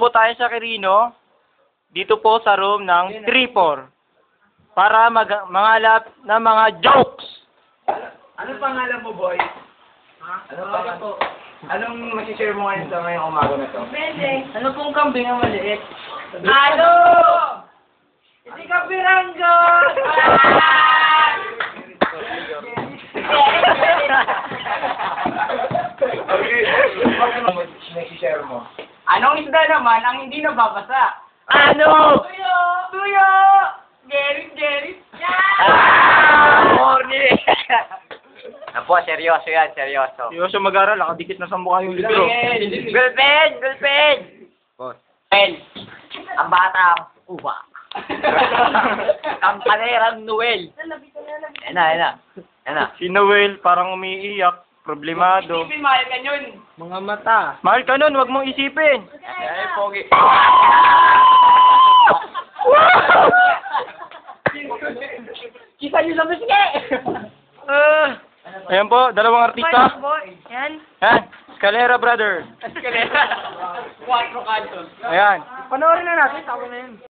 po tayo sa Quirino, dito po sa room ng 3-4, para mangalap ng mga jokes. Anong pangalan mo, boy? Ha? Anong pangalan po? Anong masishare mo ngayon sa ngayong umaga na to? Ano pong kambing ang maliit? Ano? Hindi ka piranggo! Okay. Ano masishare mo? Anong isda naman ang hindi nababasa? Ano? Tuyo! Tuyo! Gerit! Morning! Apo, seryoso yan, seryoso. Seryoso mag-aral, nakadikit na sa mukha yung libro. Gulpen! Boss. Pen, ang batang uwa. Ang panerang Noel. Yan na. Si Noel, parang umiiyak, problemado. Isipin, mahal ka yun. Mga mata. Mahal ka nun, wag mong isipin. Ay, pogi. Kisa nyo sa bisige! Ayan po, dalawang artista. Yan. Yan, Scalera Brother. Quatro cantos. Ayan. Panoorin na natin, tama na yun.